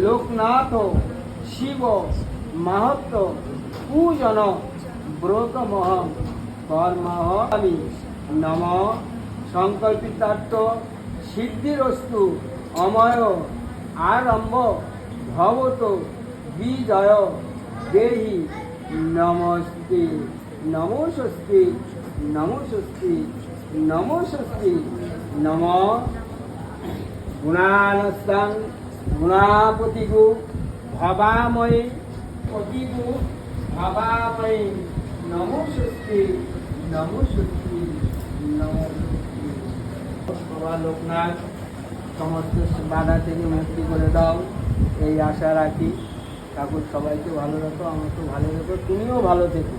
লোকনাথ শিব মাহাত্ম পূজন ব্রতমহ কর্মহি নম সংকল্পিতার্থ সিদ্ধিরস্তু অময় আরম্ভ ভবত বিজয় দেহি নমস্তে নমস্তে নমস্তে নমস্তে নম গুণানস্তাং গুণাপতিগু ভবাময়ী পতিগু ভবাময়ী নমস্তে নমস্তে নমস্তে। বাবা লোকনাথ সমস্ত বাধা থেকে মুক্তি করে দাও এই আশা রাখি। ঠাকুর সবাইকে ভালো রাখো, আমাকে ভালো রাখো, তুমিও ভালো থেকো।